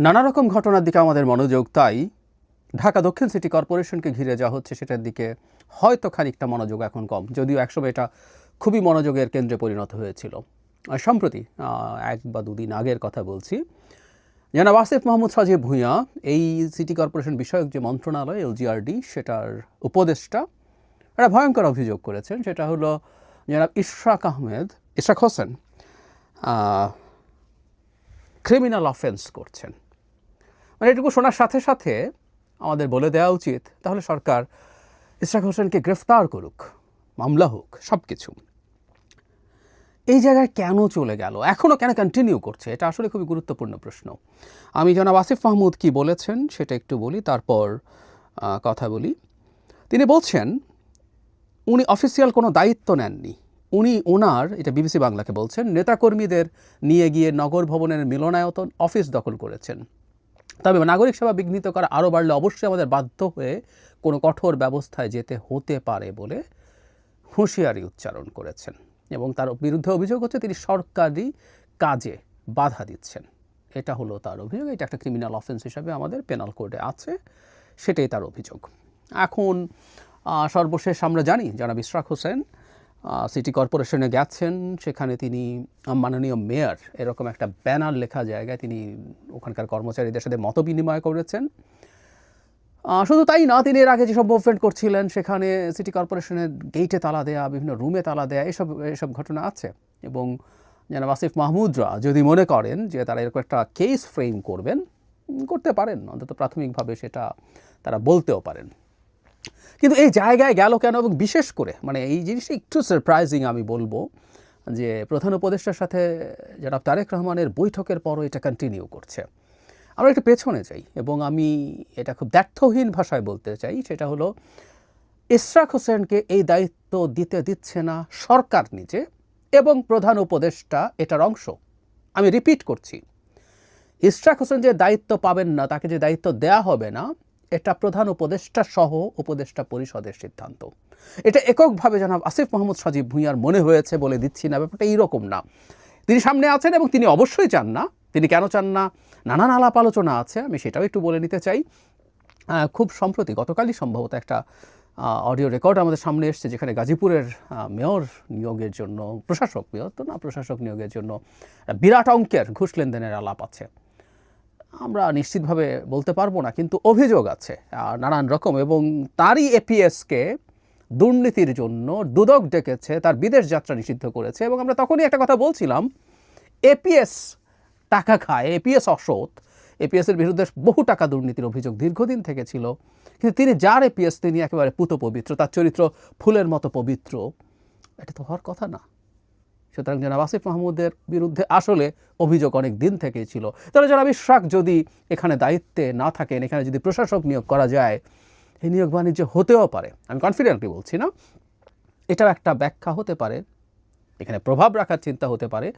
নানা রকম ঘটনার দিকে আমাদের মনোযোগ, তাই ঢাকা দক্ষিণ সিটি কর্পোরেশনকে ঘিরে যা হচ্ছে সেটার দিকে হয়তো খানিকটা মনোযোগ এখন কম, যদিও একসময় এটা খুবই মনোযোগের কেন্দ্রে পরিণত হয়েছিল। সম্প্রতি 1 বা 2 দিন আগের কথা বলছি, জনাব আসিফ মাহমুদ সজীব ভূঁইয়া এই সিটি কর্পোরেশন বিষয়ক যে মন্ত্রণালয় LGRD সেটার উপদেষ্টা একটা ভয়ঙ্কর অভিযোগ করেছেন। সেটা হলো জনাব ইশরাক হোসেন ক্রিমিনাল অফেন্স করছেন। মানে এটুকু শোনার সাথে সাথে আমাদের বলে দেওয়া উচিত তাহলে সরকার ইশরাক হোসেনকে গ্রেফতার করুক, মামলা হোক, সব কিছু। এই জায়গায় কেন চলে গেল, এখনও কেন কন্টিনিউ করছে, এটা আসলে খুবই গুরুত্বপূর্ণ প্রশ্ন। আমি জনাব আসিফ মাহমুদ কি বলেছেন সেটা একটু বলি, তারপর কথা বলি। তিনি বলছেন উনি অফিসিয়াল কোনো দায়িত্ব নেননি। ওনার এটা BBC বাংলাকে বলছেন, নেতাকর্মীদের নিয়ে গিয়ে নগর ভবনের মিলনায়তন অফিস দখল করেছেন। তবে নাগরিক সেবা বিঘ্নিত করা আরও বাড়লে অবশ্যই আমাদের বাধ্য হয়ে কোনো কঠোর ব্যবস্থায় যেতে হতে পারে বলে হুঁশিয়ারি উচ্চারণ করেছেন। এবং তার বিরুদ্ধে অভিযোগ হচ্ছে তিনি সরকারি কাজে বাধা দিচ্ছেন। এটা হলো তার অভিযোগ। এটা একটা ক্রিমিনাল অফেন্স হিসাবে আমাদের পেনাল কোডে আছে, সেটাই তার অভিযোগ। এখন সর্বশেষ আমরা জানি জনাব ইশরাক হোসেন সিটি কর্পোরেশনে গেছেন, সেখানে তিনি মাননীয় মেয়র এরকম একটা ব্যানার লেখা জায়গায় তিনি ওখানকার কর্মচারীদের সাথে মত বিনিময় করেছেন। শুধু তাই না, তিনি এর আগে যেসব মুভমেন্ট করছিলেন সেখানে সিটি কর্পোরেশনের গেইটে তালা দেয়া, বিভিন্ন রুমে তালা দেয়া, এসব ঘটনা আছে। এবং জনাব আসিফ মাহমুদরা যদি মনে করেন যে তারা এরকম একটা কেস ফ্রেম করবেন, করতে পারেন, অন্তত প্রাথমিকভাবে সেটা তারা বলতেও পারেন। কিন্তু এই জায়গায় গেল কেন, এবং বিশেষ করে মানে এই জিনিসটা একটু সারপ্রাইজিং আমি বলবো যে প্রধান উপদেষ্টার সাথে জনাব তারেক রহমানের বৈঠকের পরও এটা কন্টিনিউ করছে। আমরা একটু পেছনে যাই এবং আমি এটা খুব দ্ব্যর্থহীন ভাষায় বলতে চাই, সেটা হলো ইশরাক হোসেনকে এই দায়িত্ব দিচ্ছে না সরকার নিজে এবং প্রধান উপদেষ্টা এটার অংশ। আমি রিপিট করছি, ইশরাক হোসেন যে দায়িত্ব পাবেন না, তাকে যে দায়িত্ব দেয়া হবে না, এটা প্রধান উপদেষ্টা সহ উপদেষ্টা পরিষদের সিদ্ধান্ত। এটা এককভাবে জনাব আসিফ মাহমুদ সজীব ভূঁইয়ার মনে হয়েছে বলে দিচ্ছি না, ব্যাপারটা এইরকম না। তিনি সামনে আছেন এবং তিনি অবশ্যই চান না। তিনি কেন চান না, নানান আলাপ আলোচনা আছে, আমি সেটাও একটু বলে নিতে চাই। খুব সম্প্রতি গতকালই সম্ভবত একটা অডিও রেকর্ড আমাদের সামনে এসছে, যেখানে গাজীপুরের মেয়র নিয়োগের জন্য, প্রশাসক নিয়োগের জন্য বিরাট অঙ্কের ঘুষ লেনদেনের আলাপ আছে। আমরা নিশ্চিতভাবে বলতে পারবো না, কিন্তু অভিযোগ আছে নানান রকম। এবং তারই APSকে দুর্নীতির জন্য দুদক ডেকেছে, তার বিদেশ যাত্রা নিষিদ্ধ করেছে। এবং আমরা তখনই একটা কথা বলছিলাম, APS টাকা খায়, APS অসৎ, APSের বিরুদ্ধে বহু টাকা দুর্নীতির অভিযোগ দীর্ঘদিন থেকে ছিল। কিন্তু তিনি যার APS, তিনি একেবারে পুত পবিত্র, তার চরিত্র ফুলের মতো পবিত্র, এটা তো হওয়ার কথা না। সুতরাং জনাব আসিফ মাহমুদের বিরুদ্ধে আসলে অভিযোগ অনেক দিন থেকেই ছিল। তাহলে জনাব ইশরাক যদি এখানে দায়িত্বে না থাকেন, এখানে যদি প্রশাসক নিয়োগ করা যায়, এই নিয়োগ বাণিজ্য হতেও পারে। আমি কনফিডেন্টলি বলছি না, এটাও একটা ব্যাখ্যা হতে পারে, এখানে প্রভাব রাখার চিন্তা হতে পারে।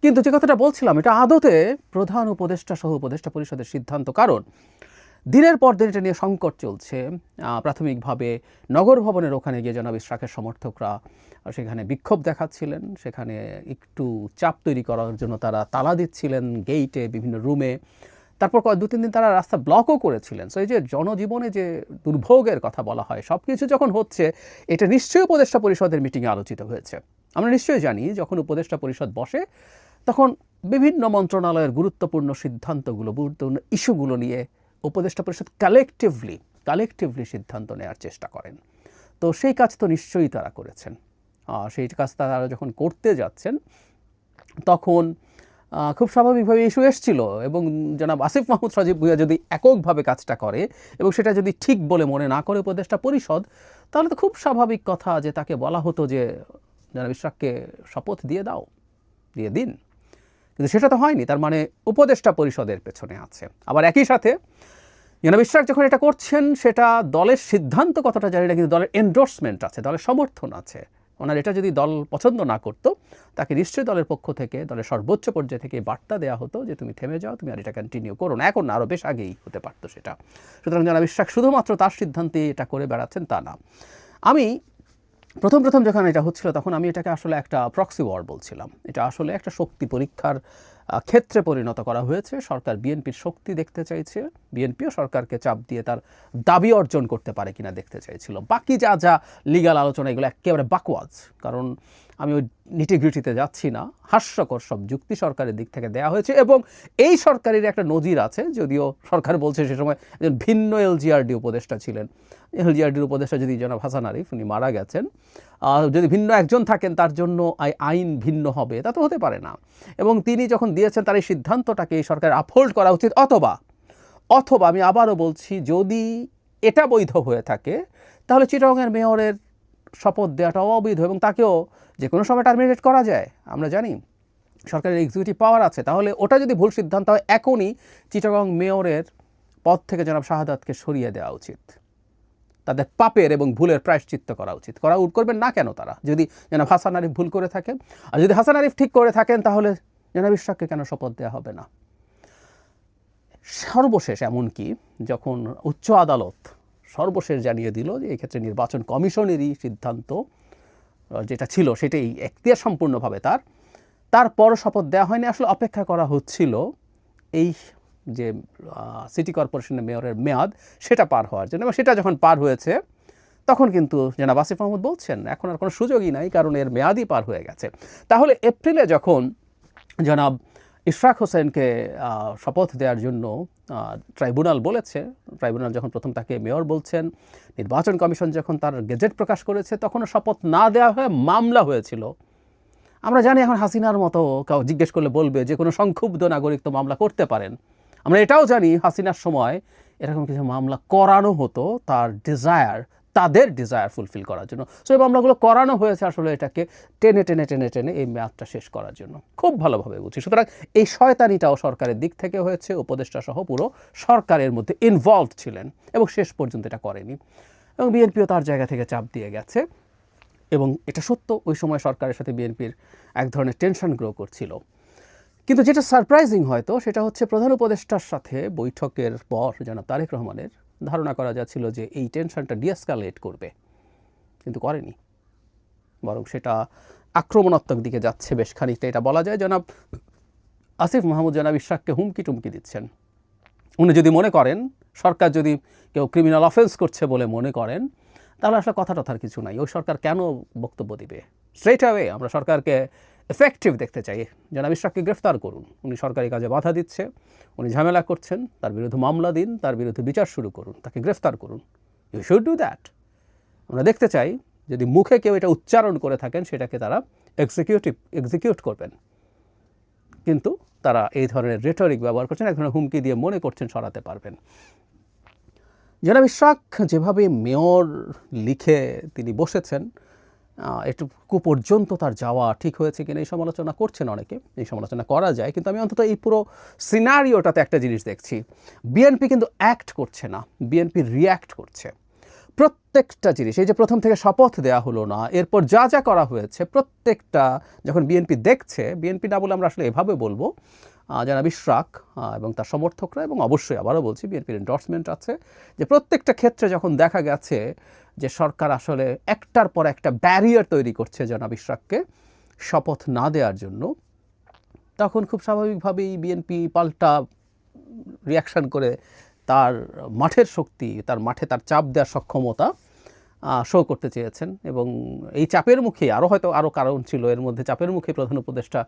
কিন্তু যে কথাটা বলছিলাম, এটা আদতে প্রধান উপদেষ্টা সহ উপদেষ্টা পরিষদের সিদ্ধান্ত। কারণ দিনের পর দিন এটা নিয়ে সংকট চলছে। প্রাথমিকভাবে নগর ভবনের ওখানে গিয়ে জনাব ইশরাকের সমর্থকরা সেখানে বিক্ষোভ দেখাচ্ছিলেন, সেখানে একটু চাপ তৈরি করার জন্য তারা তালা দিচ্ছিলেন গেইটে, বিভিন্ন রুমে। তারপর 2-3 দিন তারা রাস্তা ব্লকও করেছিলেন। সো এই যে জনজীবনে যে দুর্ভোগের কথা বলা হয়, সব কিছু যখন হচ্ছে, এটা নিশ্চয়ই উপদেষ্টা পরিষদের মিটিংয়ে আলোচিত হয়েছে। আমরা নিশ্চয়ই জানি যখন উপদেষ্টা পরিষদ বসে তখন বিভিন্ন মন্ত্রণালয়ের গুরুত্বপূর্ণ সিদ্ধান্তগুলো, গুরুত্বপূর্ণ ইস্যুগুলো নিয়ে উপদেষ্টা পরিষদ কালেকটিভলি সিদ্ধান্ত নেওয়ার চেষ্টা করেন। তো সেই কাজ তো নিশ্চয়ই তারা করেছেন। সেই কাজ তারা যখন করতে যাচ্ছেন তখন খুব স্বাভাবিকভাবে ইস্যু এসেছিল। এবং জনাব আসিফ মাহমুদ সজীব ভূঁইয়া যদি এককভাবে কাজটা করে এবং সেটা যদি ঠিক বলে মনে না করে উপদেষ্টা পরিষদ, তাহলে তো খুব স্বাভাবিক কথা যে তাকে বলা হতো যে জনাব ইশরাককে শপথ দিয়ে দিন। কিন্তু সেটা তো হয়নি। তার মানে উপদেষ্টা পরিষদের পেছনে আছে। আবার একই সাথে জনাব ইশরাক যখন এটা করছেন, সেটা দলের সিদ্ধান্ত কতটা জানি না, কিন্তু দলের এন্ডোর্সমেন্ট আছে, দলের সমর্থন আছে। ওনার এটা যদি দল পছন্দ না করতো, তাকে নিশ্চয়ই দলের পক্ষ থেকে, দলের সর্বোচ্চ পর্যায়ে থেকে বার্তা দেওয়া হতো যে তুমি থেমে যাও, তুমি আর এটা কন্টিনিউ করো না। এখন আরও বেশ আগেই হতে পারতো সেটা। সুতরাং জনাব ইশরাক শুধুমাত্র তার সিদ্ধান্তে এটা করে বেড়াচ্ছেন তা না। আমি প্রথম যখন এটা হচ্ছিল তখন আমি এটাকে আসলে একটা প্রক্সি ওয়ার বলছিলাম। এটা আসলে একটা শক্তি পরীক্ষার ক্ষেত্রে পরিণত করা হয়েছে। সরকার বিএনপির শক্তি দেখতে চাইছে, বিএনপিও সরকারকে চাপ দিয়ে তার দাবি অর্জন করতে পারে কিনা দেখতে চাইছিল। বাকি যা লিগ্যাল আলোচনা এগুলো একেবারে বাকওয়াজ, কারণ আমি ওই নিটিগ্রিটিতে যাচ্ছি না। হাস্যকর সব যুক্তি সরকারের দিক থেকে দেওয়া হয়েছে এবং এই সরকারের একটা নজির আছে, যদিও সরকার বলছে সে সময় একজন ভিন্ন এলজিআরডি উপদেষ্টা ছিলেন। এলজিআরডির উপদেষ্টা যদি জনাব হাসান আরিফ, উনি মারা গেছেন, যদি ভিন্ন একজন থাকেন তার জন্য আইন ভিন্ন হবে, তা তো হতে পারে না। এবং তিনি যখন দিয়েছেন তার এই সিদ্ধান্তটাকে এই সরকার আপহোল্ড করা উচিত, অথবা আমি আবারও বলছি, যদি এটা বৈধ হয়ে থাকে তাহলে চিটাগংয়ের মেয়রের শপথ দেওয়াটাও অবৈধ এবং তাকেও যে কোনো সময় টার্মিনেট করা যায়। আমরা জানি সরকারের এক্সিকিউটিভ পাওয়ার আছে, তাহলে ওটা যদি ভুল সিদ্ধান্ত হয় এখনই চিটাগং মেয়রের পদ থেকে জনাব শাহাদাতকে সরিয়ে দেওয়া উচিত। তাদের পাপের এবং ভুলের প্রায়শ্চিত্ত করা উচিত। করবেন না কেন তারা, যদি জনাব হাসান আরিফ ভুল করে থাকেন? আর যদি হাসান আরিফ ঠিক করে থাকেন তাহলে জনাব ইশরাককে কেন শপথ দেওয়া হবে না? সর্বশেষ এমনকি যখন উচ্চ আদালত সর্বশেষ জানিয়ে দিল যে এক্ষেত্রে নির্বাচন কমিশনেরই সিদ্ধান্ত যেটা ছিল সেটাই এখতিয়ার সম্পূর্ণভাবে তারপর শপথ দেওয়া হয়নি। আসলে অপেক্ষা করা হচ্ছিল এই যে সিটি কর্পোরেশনের মেয়রের মেয়াদ সেটা পার হওয়ার জন্য, এবং সেটা যখন পার হয়েছে তখন কিন্তু জনাব আসিফ মাহমুদ বলছেন এখন আর কোনো সুযোগই নাই, কারণ এর মেয়াদই পার হয়ে গেছে। তাহলে এপ্রিলে যখন জনাব ইশরাক হোসেনকে শপথ দেওয়ার জন্য ট্রাইব্যুনাল বলেছে, ট্রাইব্যুনাল যখন প্রথম তাকে মেয়র বলছেন, নির্বাচন কমিশন যখন তার গেজেট প্রকাশ করেছে তখনও শপথ না দেওয়া হয়ে মামলা হয়েছিল। আমরা জানি এখন হাসিনার মতো কাউ জিজ্ঞেস করলে বলবে যে কোনো সংক্ষুব্ধ নাগরিক তো মামলা করতে পারেন। আমরা এটাও জানি হাসিনার সময় এরকম কিছু মামলা করানো হতো তাদের ডিজায়ার ফুলফিল করার জন্য। সো এই মামলাগুলো করানো হয়েছে আসলে এটাকে টেনে এই মেয়াদটা শেষ করার জন্য। খুব ভালোভাবে বুঝি। সুতরাং এই শয়তানিটাও সরকারের দিক থেকে হয়েছে, উপদেষ্টা সহ পুরো সরকারের মধ্যে ইনভলভ ছিলেন এবং শেষ পর্যন্ত এটা করেনি, এবং বিএনপিও তার জায়গা থেকে চাপ দিয়ে গেছে। এবং এটা সত্য, ওই সময় সরকারের সাথে বিএনপির এক ধরনের টেনশন গ্রো করছিল। কিন্তু যেটা সারপ্রাইজিং হয়তো সেটা হচ্ছে প্রধান উপদেষ্টার সাথে বৈঠকের পর জনাব তারেক রহমানের ধারণা করা যাচ্ছিল যে এই টেনশনটা ডিএসকালেট করবে, কিন্তু করেনি, বরং সেটা আক্রমণাত্মক দিকে যাচ্ছে বেশ খানিকটা। এটা বলা যায় জনাব আসিফ মাহমুদ জনাব ইশরাককে হুমকি টুমকি দিচ্ছেন। উনি যদি মনে করেন সরকার যদি কেউ ক্রিমিনাল অফেন্স করছে বলে মনে করেন তাহলে আসলে কথা টথার কিছু নাই, ওই সরকার কেন বক্তব্য দিবে? স্ট্রেট অ্যাওয়ে আমরা সরকারকে এফেক্টিভ দেখতে চাই। জনাব ইশরাককে গ্রেফতার করুন, উনি সরকারি কাজে বাধা দিচ্ছে, উনি ঝামেলা করছেন, তার বিরুদ্ধে মামলা দিন, তার বিরুদ্ধে বিচার শুরু করুন, তাকে গ্রেফতার করুন। You should do that. আমরা দেখতে চাই যদি মুখে কেউ এটা উচ্চারণ করে থাকেন সেটাকে তারা এক্সিকিউট করবেন, কিন্তু তারা এই ধরনের রেটরিক ব্যবহার করছেন, এক ধরনের হুমকি দিয়ে মনে করছেন সরাতে পারবেন। জনাব ইশরাক যেভাবে মেয়র লিখে তিনি বসেছেন, এটুকু পর্যন্ত তার যাওয়া ঠিক হয়েছে কিনা এই সমালোচনা করছেন অনেকে, এই সমালোচনা করা যায়, কিন্তু আমি অন্তত এই পুরো সিনারিওটাতে একটা জিনিস দেখছি, বিএনপি কিন্তু অ্যাক্ট করছে না, বিএনপি রিয়্যাক্ট করছে। প্রত্যেকটা জিনিস, এই যে প্রথম থেকে শপথ দেওয়া হলো না, এরপর যা করা হয়েছে প্রত্যেকটা যখন বিএনপি দেখছে, বিএনপি না বলে আমরা আসলে এভাবে বলবো, জনাব ইশরাক এবং তার সমর্থকরা, এবং অবশ্যই আবারও বলছি বিএনপির এন্ডোর্সমেন্ট আছে, যে প্রত্যেকটা ক্ষেত্রে যখন দেখা গেছে যে সরকার আসলে একটার পর একটা ব্যারিয়ার তৈরি করছে জনাব ইশরাককে শপথ না দেওয়ার জন্য, তখন খুব স্বাভাবিকভাবেই বিএনপি পাল্টা রিয়াকশান করে তার মাঠের শক্তি, তার মাঠে তার চাপ দেওয়ার সক্ষমতা শো করতে চেয়েছেন। এবং এই চাপের মুখে হয়তো আরও কারণ ছিল, এর মধ্যে চাপের মুখে প্রধান উপদেষ্টা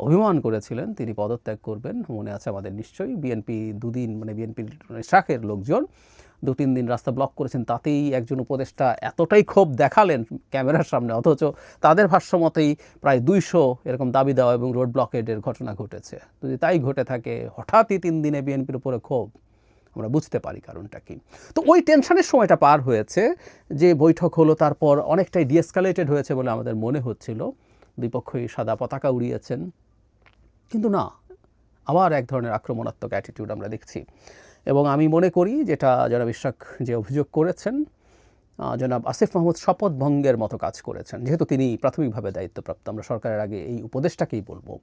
অভিমান করেছিলেন তিনি পদত্যাগ করবেন, মনে আছে আমাদের নিশ্চয়ই। বিএনপি দুদিন, মানে বিএনপির শাখের লোকজন 2-3 দিন রাস্তা ব্লক করেছেন, তাতেই একজন উপদেষ্টা এতটাই ক্ষোভ দেখালেন ক্যামেরার সামনে, অথচ তাদের ভাষ্যমতেই প্রায় 200 এরকম দাবি দেওয়া এবং রোড ব্লকেডের ঘটনা ঘটেছে। যদি তাই ঘটে থাকে, হঠাৎই 3 দিনে বিএনপির উপরে ক্ষোভ, আমরা বুঝতে পারি কারণটা কি। তো ওই টেনশনের সময়টা পার হয়েছে, যে বৈঠক হলো, তারপর অনেকটাই ডিএসকালেটেড হয়েছে বলে আমাদের মনে হচ্ছিল, দুই পক্ষই সাদা পতাকা উড়িয়েছেন, কিন্তু না, আবার এক ধরনের আক্রমণাত্মক অ্যাটিটিউড আমরা দেখছি। এবং আমি মনে করি যেটা জনাব ইশরাক যে অভিযোগ করেছেন, জনাব আসিফ মাহমুদ শপথ ভঙ্গের মতো কাজ করেছেন, যেহেতু তিনি প্রাথমিকভাবে দায়িত্বপ্রাপ্ত, আমরা সরকারের আগে এই উপদেষ্টাকেই বলবো,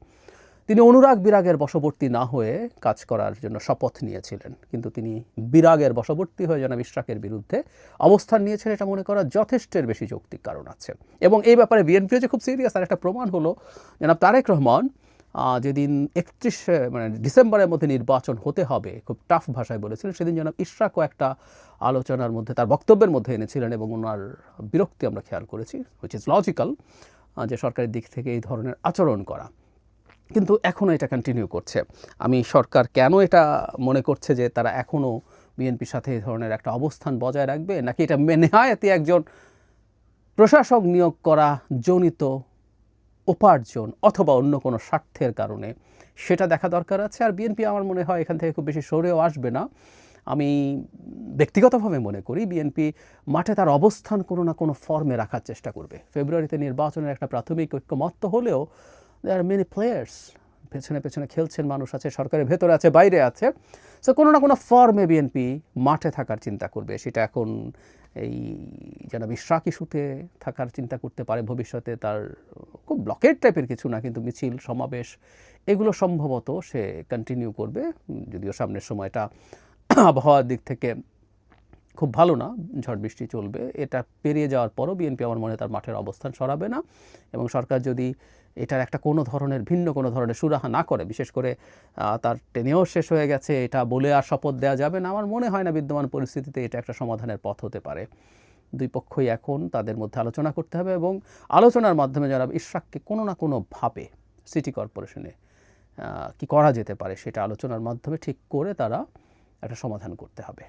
তিনি অনুরাগ বিরাগের বশবর্তী না হয়ে কাজ করার জন্য শপথ নিয়েছিলেন, কিন্তু তিনি বিরাগের বশবর্তী হয়ে জনাব ইশরাকের বিরুদ্ধে অবস্থান নিয়েছেন, এটা মনে করা যথেষ্টের বেশি যৌক্তিক কারণ আছে। এবং এই ব্যাপারে বিএনপিও যে খুব সিরিয়াস তার একটা প্রমাণ হলো জনাব তারেক রহমান যেদিন 31 ডিসেম্বরের মধ্যে নির্বাচন হতে হবে খুব টাফ ভাষায় বলেছিলেন, সেদিন জনাব ইশরাকও একটা আলোচনার মধ্যে তার বক্তব্যের মধ্যে এনেছিলেন এবং ওনার বিরক্তি আমরা খেয়াল করেছি, হুইচ ইজ লজিক্যাল, যে সরকারের দিক থেকে এই ধরনের আচরণ করা। কিন্তু এখনও এটা কন্টিনিউ করছে। আমি সরকার কেন এটা মনে করছে যে তারা এখনও বিএনপির সাথে এই ধরনের একটা অবস্থান বজায় রাখবে, নাকি এটা নেহায়াতি একজন প্রশাসক নিয়োগ করা জনিত উপার্জন অথবা অন্য কোনো স্বার্থের কারণে, সেটা দেখা দরকার আছে। আর বিএনপি আমার মনে হয় এখান থেকে খুব বেশি সরেও আসবে না। আমি ব্যক্তিগতভাবে মনে করি বিএনপি মাঠে তার অবস্থান কোনো না কোনো ফর্মে রাখার চেষ্টা করবে। ফেব্রুয়ারিতে নির্বাচনের একটা প্রাথমিক ঐক্যমত্য হলেও দেয়ার আর মেনি প্লেয়ার্স, পেছনে পেছনে খেলছেন মানুষ আছে, সরকারের ভেতরে আছে, বাইরে আছে। সো কোনো না কোনো ফর্মে বিএনপি মাঠে থাকার চিন্তা করবে। সেটা এখন এই জনাব ইশরাক ইস্যুতে থাকার চিন্তা করতে পারে, ভবিষ্যতে তার খুব ব্লকেট টাইপের কিছু না, কিন্তু মিছিল সমাবেশ এগুলো সম্ভবত সে কন্টিনিউ করবে, যদিও সামনের সময়টা আবহাওয়ার দিক থেকে খুব ভালো না, ঝড় বৃষ্টি চলবে। এটা পেরিয়ে যাওয়ার পরও বিএনপি আমার মনে হয় তার মাঠের অবস্থান সরাবে না। এবং সরকার যদি এটার একটা কোনো ধরনের ভিন্ন কোনো ধরনের সুরাহা না করে, বিশেষ করে তার টেনেও শেষ হয়ে গেছে এটা বলে আর শপথ দেওয়া যাবে না, আমার মনে হয় না বিদ্যমান পরিস্থিতিতে এটা একটা সমাধানের পথ হতে পারে। দুই পক্ষই এখন তাদের মধ্যে আলোচনা করতে হবে এবং আলোচনার মাধ্যমে যারা ইশরাককে কোনো না কোনোভাবে সিটি কর্পোরেশনে কি করা যেতে পারে সেটা আলোচনার মাধ্যমে ঠিক করে তারা একটা সমাধান করতে হবে।